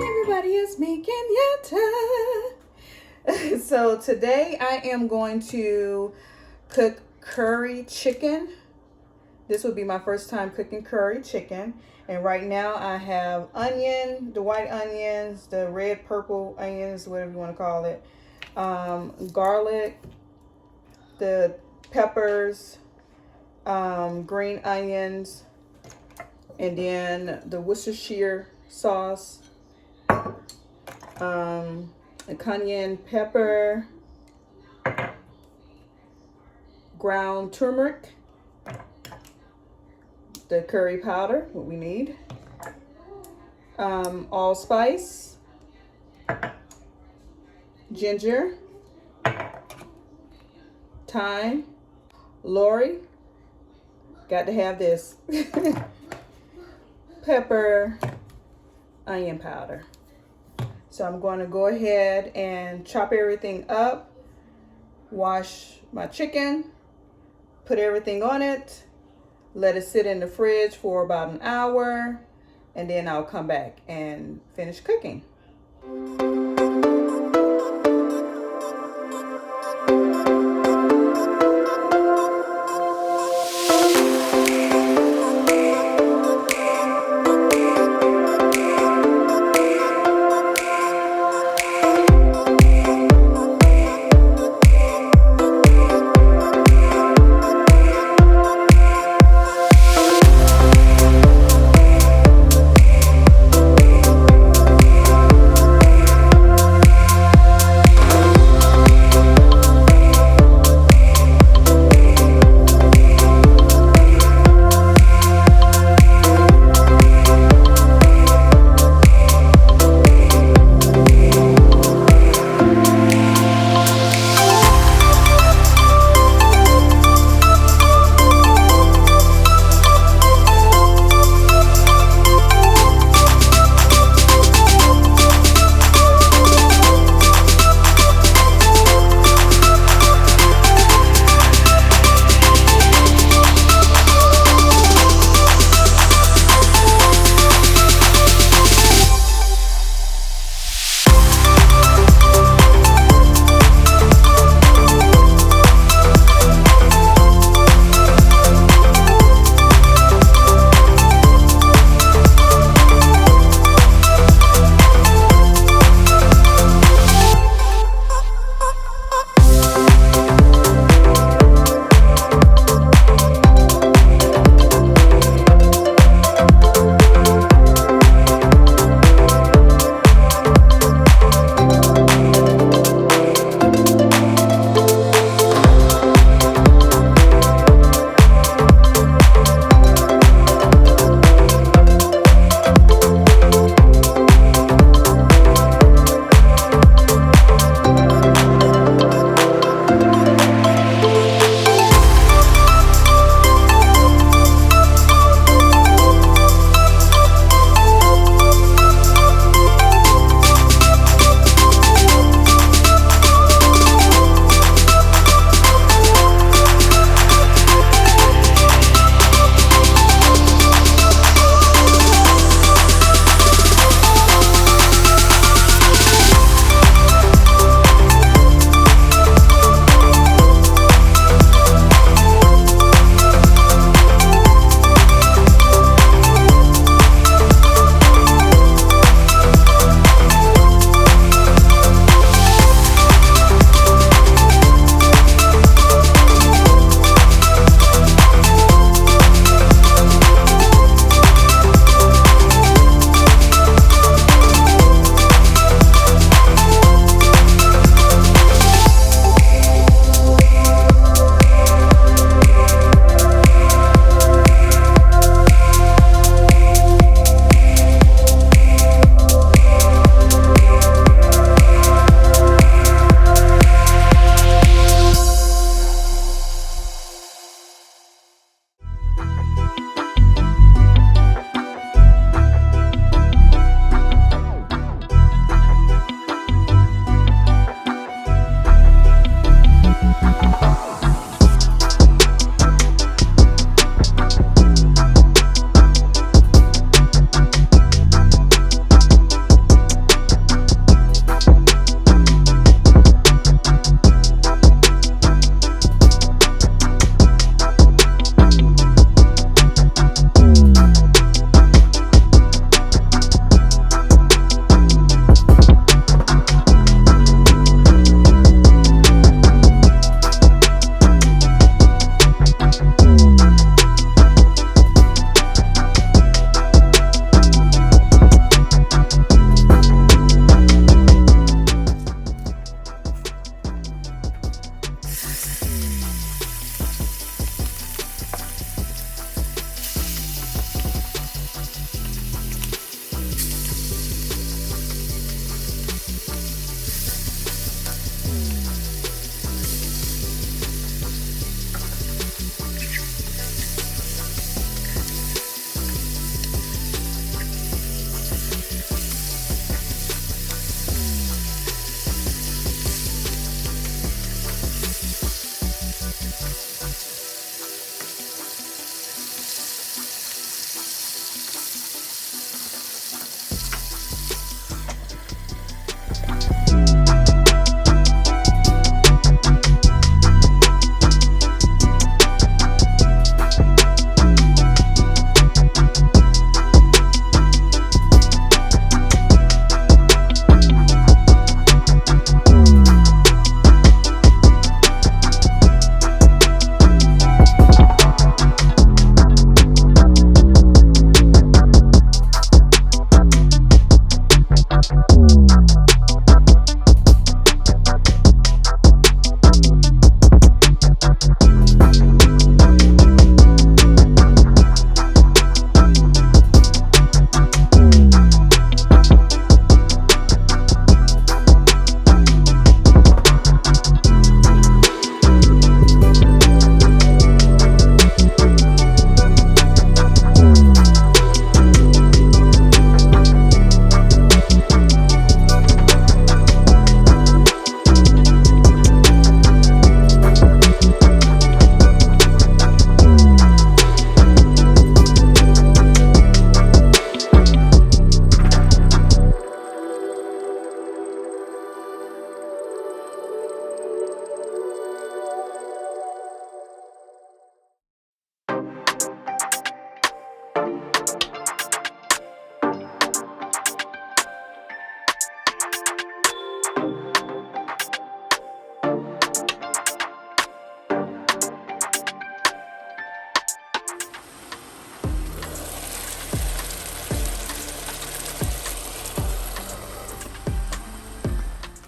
everybody, it's me, Kenyatta. So today I am going to cook curry chicken. This will be my first time cooking curry chicken. And right now I have onion, the white onions, the red, purple onions, whatever you want to call it. Garlic, the peppers, green onions, and then the Worcestershire sauce, cayenne pepper, ground turmeric, the curry powder, what we need, allspice, ginger, thyme, Lori, got to have this, pepper, onion powder. So I'm going to go ahead and chop everything up, wash my chicken, put everything on it, let it sit in the fridge for about an hour, and then I'll come back and finish cooking.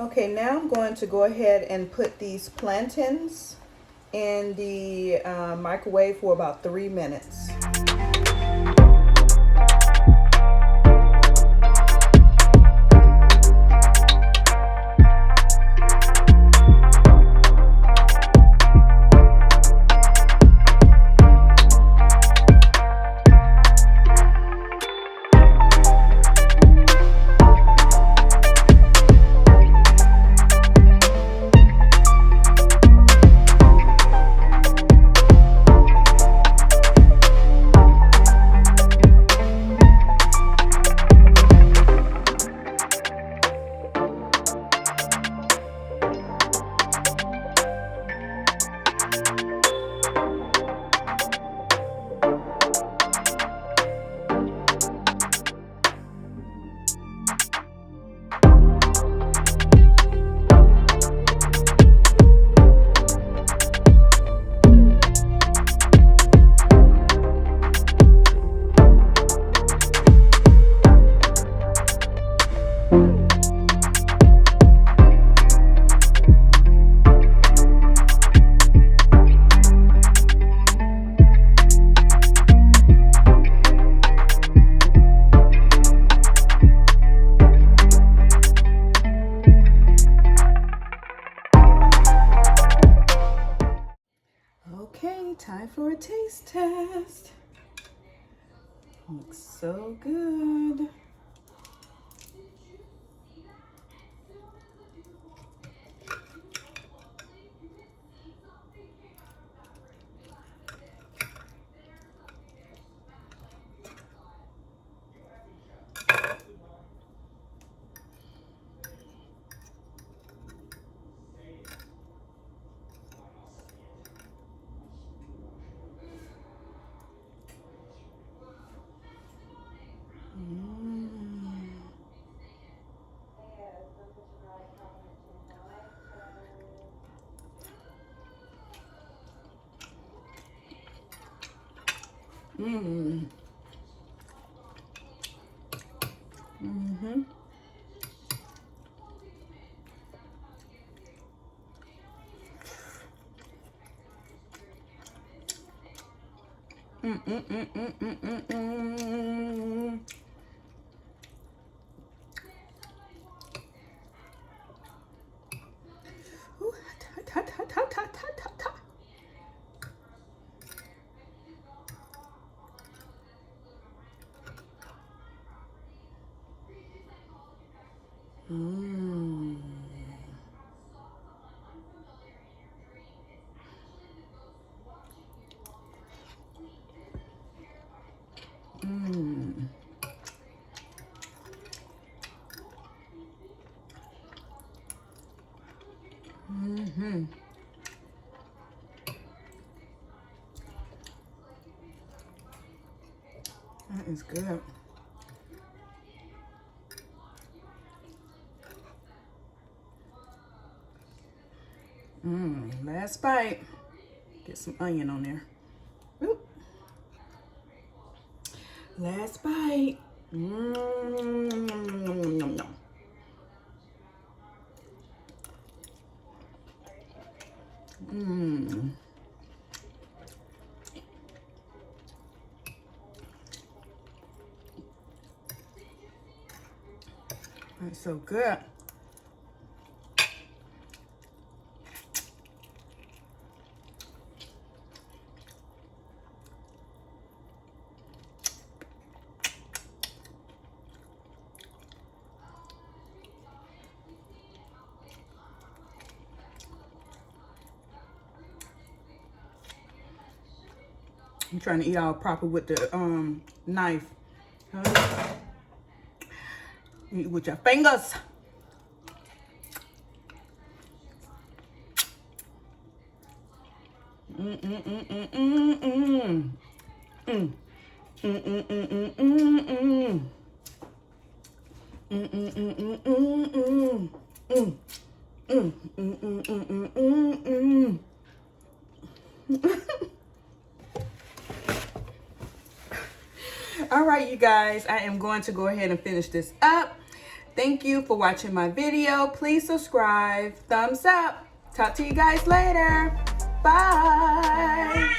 Okay, now I'm going to go ahead and put these plantains in the microwave for about 3 minutes. Okay, time for a taste test. Looks so good. Mmm. Mm-hmm. Ooh, hot, hot, hot, hot, hot, hot, hot, hot. Mmm. Mmm. Mm-hmm. That is good. Last bite. Get some onion on there. Oop. Last bite. Mmm. Mmm. That's so good. I'm trying to eat all proper with the knife. Eat with your fingers. All right, you guys, I am going to go ahead and finish this up. Thank you for watching my video. Please subscribe. Thumbs up. Talk to you guys later. Bye.